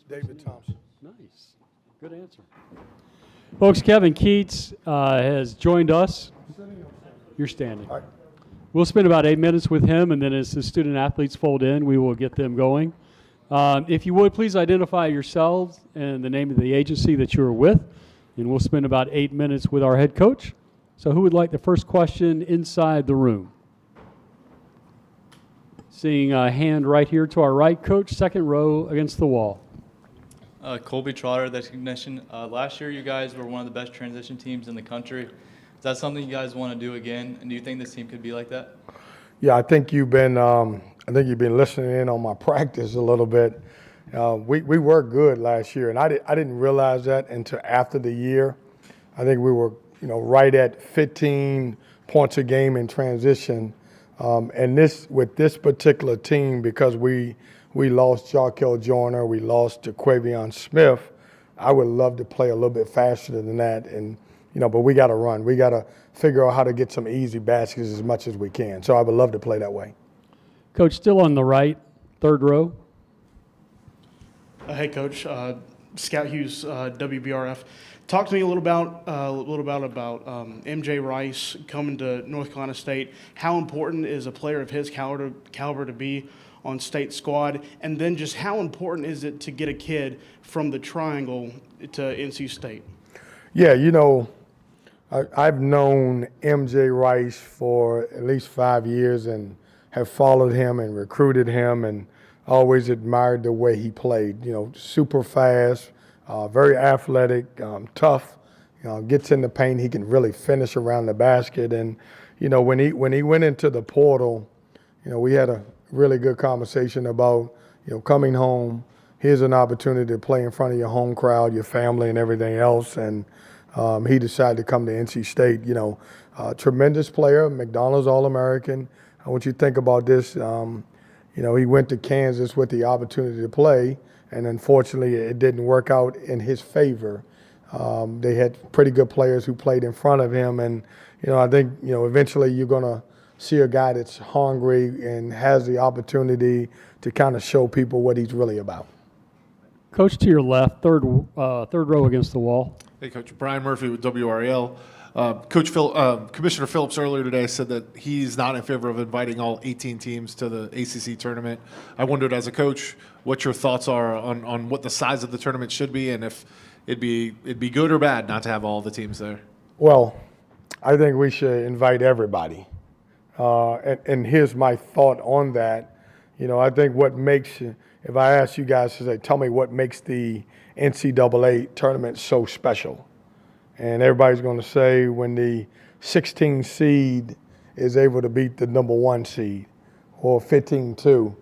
David Thompson. Nice. Good answer. Folks, Kevin Keatts has joined us. You're standing. All right. We'll spend about 8 minutes with him, and then as the student athletes fold in, we will get them going. If you would, please identify yourselves and the name of the agency that you're with, and we'll spend about 8 minutes with our head coach. So who would like the first question inside the room? Seeing a hand right here to our right, Coach, second row against the wall. Colby Trotter, the technician. Last year, you guys were one of the best transition teams in the country. Is that something you guys want to do again? And do you think this team could be like that? Yeah, I think you've been listening in on my practice a little bit. We were good last year, and I didn't realize that until after the year. I think we were right at 15 points a game in transition. And with this particular team, because we lost Jarkel Joyner, we lost to Quavion Smith, I would love to play a little bit faster than that. And but we got to run. We got to figure out how to get some easy baskets as much as we can. So I would love to play that way. Coach, still on the right, third row. Hey, Coach. Scout Hughes, WBRF. Talk to me a little about MJ Rice coming to North Carolina State. How important is a player of his caliber to be on state squad? And then just how important is it to get a kid from the Triangle to NC State? Yeah, I've known MJ Rice for at least 5 years and have followed him and recruited him and always admired the way he played. Super fast, very athletic, tough. Gets in the paint. He can really finish around the basket. And when he went into the portal, we had a really good conversation about coming home. Here's an opportunity to play in front of your home crowd, your family, and everything else. And he decided to come to NC State. Tremendous player, McDonald's All-American. I want you to think about this. He went to Kansas with the opportunity to play, and unfortunately it didn't work out in his favor. They had pretty good players who played in front of him, and I think eventually you're going to see a guy that's hungry and has the opportunity to kind of show people what he's really about. Coach, to your left, third row against the wall. Hey, Coach. Brian Murphy with WRAL. Commissioner Phillips earlier today said that he's not in favor of inviting all 18 teams to the ACC tournament. I wondered, as a coach, what your thoughts are on what the size of the tournament should be, and if it'd be good or bad not to have all the teams there. Well, I think we should invite everybody. And here's my thought on that. I think if I ask you guys to say, tell me what makes the NCAA tournament so special. And everybody's going to say when the 16 seed is able to beat the number 1 seed or 15-2.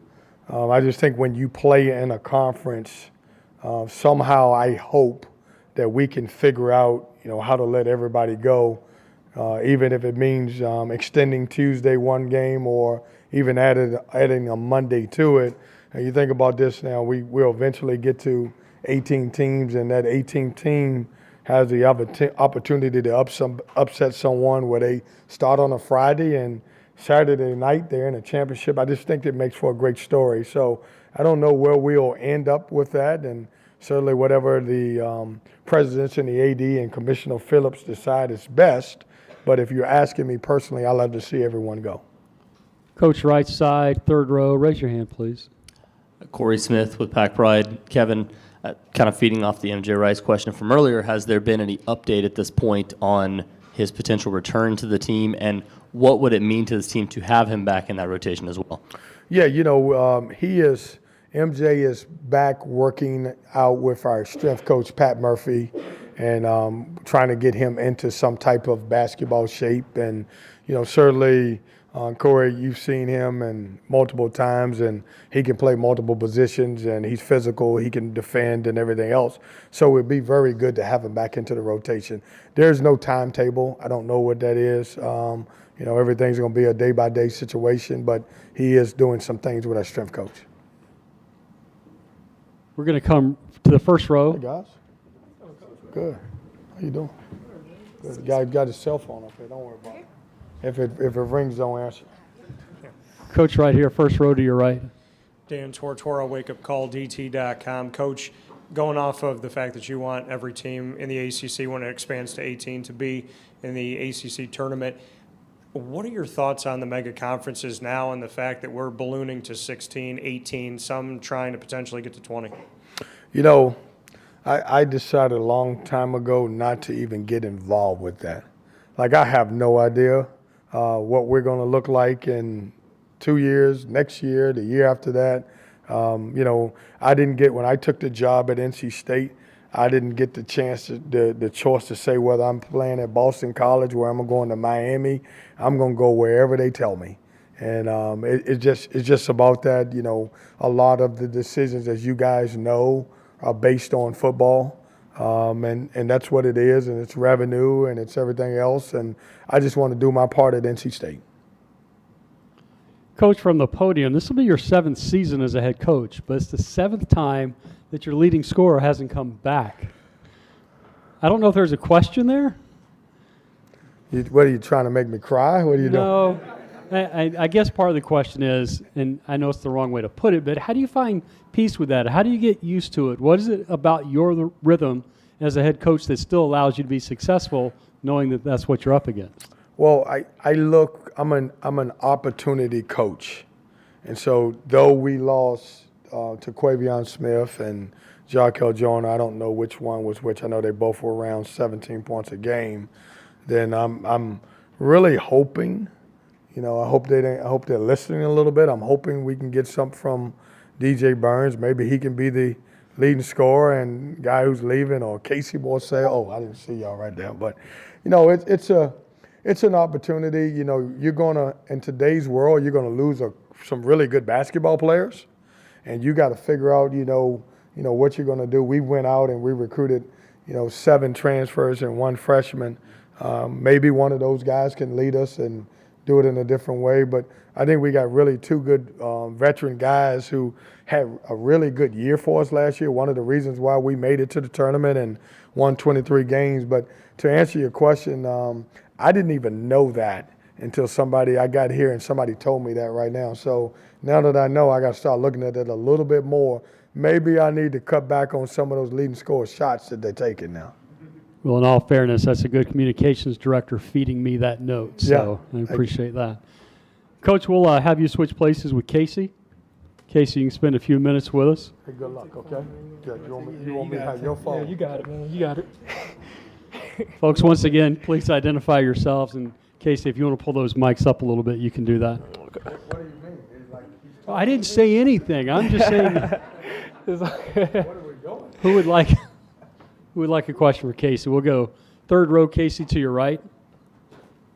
I just think when you play in a conference, somehow I hope that we can figure out, how to let everybody go, even if it means extending Tuesday one game or even adding a Monday to it. And you think about this now, we'll eventually get to 18 teams, and that 18th team has the opportunity to upset someone where they start on a Friday and Saturday night they're in a championship. I just think it makes for a great story. So I don't know where we'll end up with that, and certainly whatever the presidents and the AD and Commissioner Phillips decide is best. But if you're asking me personally, I love to see everyone go. Coach, right side, third row. Raise your hand, please. Corey Smith with Pack Pride. Kevin, kind of feeding off the MJ Rice question from earlier, has there been any update at this point on his potential return to the team, and what would it mean to this team to have him back in that rotation as well? Yeah, MJ is back working out with our strength coach, Pat Murphy, and trying to get him into some type of basketball shape. And, certainly, Corey, you've seen him and multiple times, and he can play multiple positions, and he's physical, he can defend and everything else. So it would be very good to have him back into the rotation. There's no timetable. I don't know what that is. Everything's going to be a day-by-day situation, but he is doing some things with our strength coach. We're going to come to the first row. Hey, guys. Good. How you doing? Good. The guy got his cell phone up there. Don't worry about it. If it rings, don't answer. Coach, right here, first row to your right. Dan Tortora, wakeupcalldt.com. Coach, going off of the fact that you want every team in the ACC, when it expands to 18, to be in the ACC tournament, what are your thoughts on the mega conferences now and the fact that we're ballooning to 16, 18, some trying to potentially get to 20? You know, I decided a long time ago not to even get involved with that. Like, I have no idea what we're going to look like in 2 years, next year, the year after that. You know, I didn't get, when I took the job at NC State, I didn't get the chance, the choice to say whether I'm playing at Boston College, where I'm going to Miami. I'm going to go wherever they tell me. And it's just about that. You know, a lot of the decisions, as you guys know, are based on football. And that's what it is, and it's revenue, and it's everything else. And I just want to do my part at NC State. Coach, from the podium, this will be your 7th season as a head coach, but it's the 7th time that your leading scorer hasn't come back. I don't know if there's a question there. What, are you trying to make me cry? What are you doing? No. I guess part of the question is, and I know it's the wrong way to put it, but how do you find peace with that? How do you get used to it? What is it about your rhythm as a head coach that still allows you to be successful, knowing that that's what you're up against? Well, I'm an opportunity coach. And so though we lost to Quavion Smith and Jarkel Joyner, I don't know which one was which. I know they both were around 17 points a game. Then I'm really hoping, you know, I hope they're listening a little bit. I'm hoping we can get something from DJ Burns. Maybe he can be the leading scorer and guy who's leaving, or Casey Morsell. Oh, I didn't see y'all right there. But, you know, it's an opportunity. You know, you're going to, in today's world, you're going to lose some really good basketball players, and you got to figure out, you know what you're going to do. We went out and we recruited, 7 transfers and 1 freshman. Maybe one of those guys can lead us and do it in a different way. But I think we got really 2 good veteran guys who had a really good year for us last year. One of the reasons why we made it to the tournament and won 23 games. But to answer your question, I didn't even know that until I got here and somebody told me that right now. So now that I know, I got to start looking at it a little bit more. Maybe I need to cut back on some of those leading scorer shots that they're taking now. Well, in all fairness, that's a good communications director feeding me that note, so Yeah. I appreciate that. Coach, we'll have you switch places with Casey. Casey, you can spend a few minutes with us. Hey, good luck, okay? Good. You want me to have your phone? Yeah, you got it, man. You got it. Folks, once again, please identify yourselves. And Casey, if you want to pull those mics up a little bit, you can do that. What do you mean? I didn't say anything. I'm just saying. Where are we going? Who would like a question for Casey? We'll go 3rd row, Casey, to your right,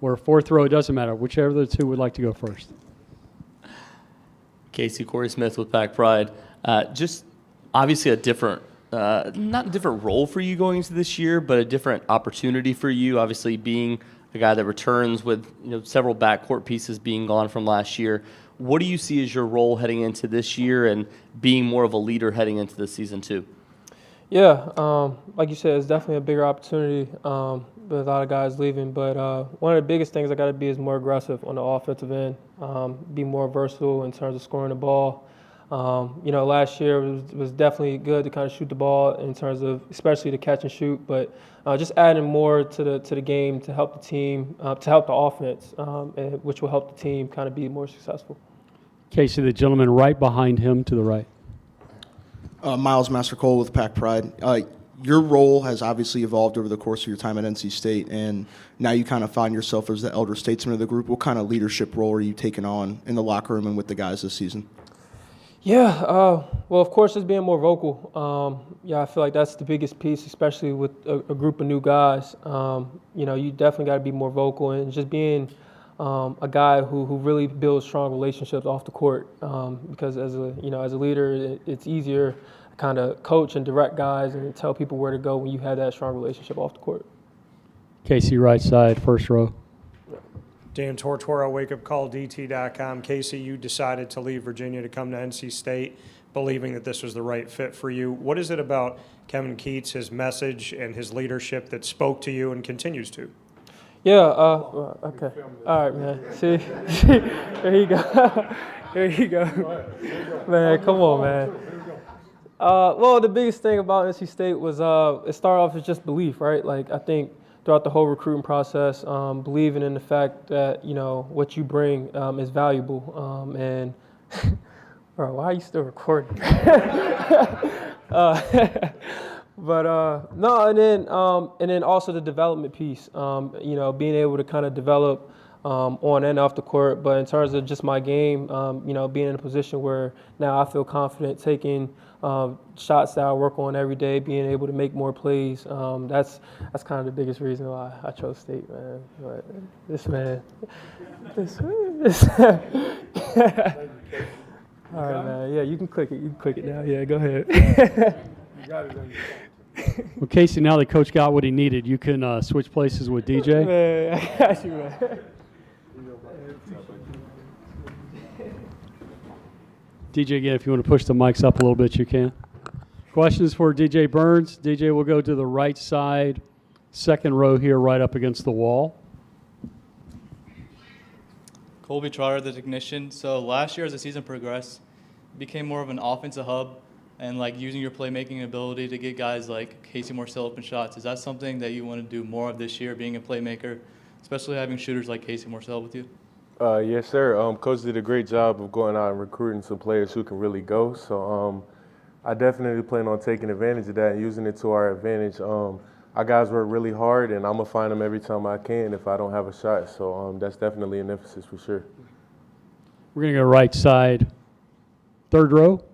or 4th row. It doesn't matter. Whichever of the 2 would like to go first. Casey, Corey Smith with Pack Pride. Just obviously a different, not a different role for you going into this year, but a different opportunity for you. Obviously, being a guy that returns with several backcourt pieces being gone from last year. What do you see as your role heading into this year and being more of a leader heading into the season too? Yeah, like you said, it's definitely a bigger opportunity with a lot of guys leaving. But one of the biggest things I got to be is more aggressive on the offensive end, be more versatile in terms of scoring the ball. Last year was definitely good to kind of shoot the ball in terms of especially the catch and shoot, but just adding more to the game to help the team, to help the offense, which will help the team kind of be more successful. Casey, the gentleman right behind him to the right. Miles Master Cole with Pack Pride. Your role has obviously evolved over the course of your time at NC State, and now you kind of find yourself as the elder statesman of the group. What kind of leadership role are you taking on in the locker room and with the guys this season? Yeah, well, of course, just being more vocal. I feel like that's the biggest piece, especially with a group of new guys. You definitely got to be more vocal and just being a guy who really builds strong relationships off the court. Because as a leader, it's easier to kind of coach and direct guys and tell people where to go when you have that strong relationship off the court. Casey, right side, 1st row. Dan Tortora, wakeupcalldt.com. Casey, you decided to leave Virginia to come to NC State, believing that this was the right fit for you. What is it about Kevin Keatts, his message, and his leadership that spoke to you and continues to? Yeah, okay. All right, man. See, there you go. Here you go. Man, come on, man. Well, the biggest thing about NC State was it started off as just belief, right? Like, I think throughout the whole recruiting process, believing in the fact that, you know, what you bring is valuable. And, bro, why are you still recording? But no, and then also the development piece. You know, being able to kind of develop on and off the court. But in terms of just my game, you know, being in a position where now I feel confident taking shots that I work on every day, being able to make more plays. That's kind of the biggest reason why I chose State, man. But this man, this. All right, man. Yeah, you can click it. You can click it now. Yeah, go ahead. Well, Casey, now that Coach got what he needed, you can switch places with DJ. Man, I got you, man. DJ, again, if you want to push the mics up a little bit, you can. Questions for DJ Burns? DJ will go to the right side, second row here, right up against the wall. Colby Trotter, the technician. So last year, as the season progressed, it became more of an offensive hub and like using your playmaking ability to get guys like Casey Morsell open shots. Is that something that you want to do more of this year, being a playmaker, especially having shooters like Casey Morsell with you? Yes, sir. Coach did a great job of going out and recruiting some players who can really go. So I definitely plan on taking advantage of that and using it to our advantage. Our guys work really hard, and I'm going to find them every time I can if I don't have a shot. So that's definitely an emphasis for sure. We're going to go right side, third row.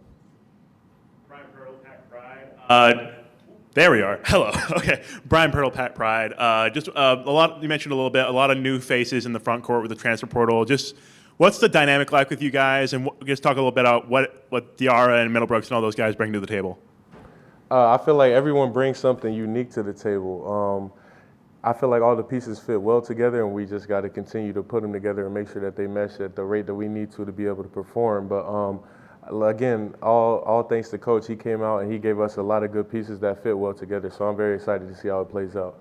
Brian Pearl, Pack Pride. There we are. Hello. Okay. Brian Pearl, Pack Pride. Just a lot. You mentioned a little bit. A lot of new faces in the front court with the transfer portal. Just what's the dynamic like with you guys, and just talk a little bit about what Diarra and Middlebrooks and all those guys bring to the table. I feel like everyone brings something unique to the table. I feel like all the pieces fit well together, and we just got to continue to put them together and make sure that they mesh at the rate that we need to be able to perform. But again, all thanks to Coach. He came out and he gave us a lot of good pieces that fit well together. So I'm very excited to see how it plays out.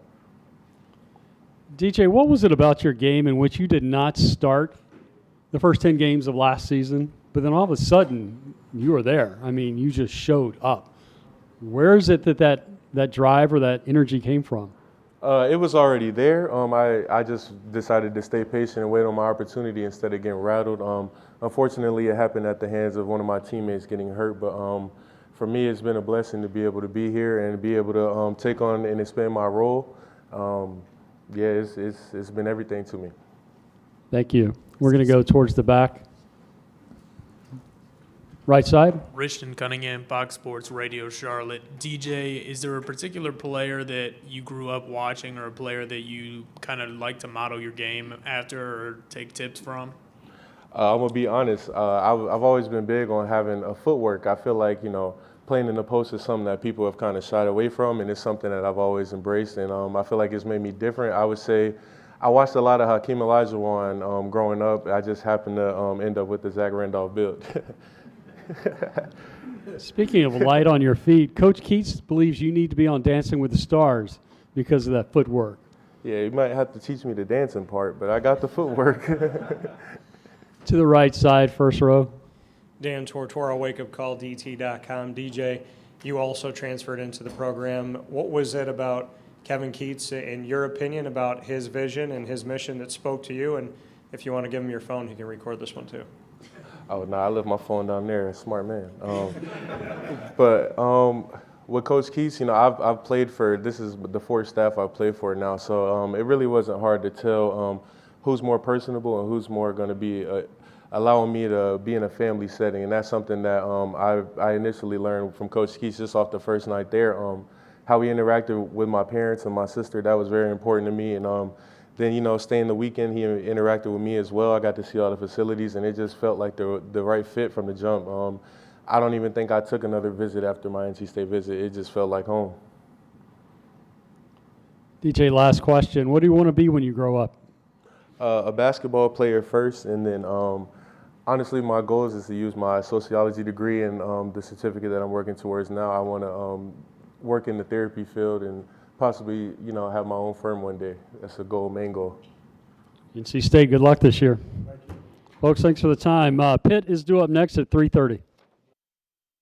DJ, what was it about your game in which you did not start the first 10 games of last season, but then all of a sudden you were there? I mean, you just showed up. Where is it that drive or that energy came from? It was already there. I just decided to stay patient and wait on my opportunity instead of getting rattled. Unfortunately, it happened at the hands of one of my teammates getting hurt. But for me, it's been a blessing to be able to be here and be able to take on and expand my role. Yeah, it's been everything to me. Thank you. We're going to go towards the back. Right side. Richton Cunningham, Fox Sports Radio Charlotte. DJ, is there a particular player that you grew up watching or a player that you kind of like to model your game after or take tips from? I'm going to be honest. I've always been big on having a footwork. I feel like, playing in the post is something that people have kind of shied away from, and it's something that I've always embraced, and I feel like it's made me different. I would say I watched a lot of Hakeem Olajuwon growing up. I just happened to end up with the Zach Randolph build. Speaking of light on your feet, Coach Keatts believes you need to be on Dancing with the Stars because of that footwork. Yeah, you might have to teach me the dancing part, but I got the footwork. To the right side, first row. Dan Tortora, wakeupcalldt.com. DJ, you also transferred into the program. What was it about Kevin Keatts, in your opinion, about his vision and his mission that spoke to you? And if you want to give him your phone, he can record this one too. Oh, no, I left my phone down there. Smart man. But with Coach Keatts, I've played for, this is the fourth staff I've played for now, so it really wasn't hard to tell who's more personable and who's more going to be allowing me to be in a family setting. And that's something that I initially learned from Coach Keatts just off the first night there. How he interacted with my parents and my sister, that was very important to me. And then, staying the weekend, he interacted with me as well. I got to see all the facilities, and it just felt like the right fit from the jump. I don't even think I took another visit after my NC State visit. It just felt like home. DJ, last question. What do you want to be when you grow up? A basketball player first, and then honestly, my goal is to use my sociology degree and the certificate that I'm working towards now. I want to work in the therapy field and possibly, have my own firm one day. That's a goal, main goal. NC State, good luck this year. Thank you. Folks, thanks for the time. Pitt is due up next at 3:30.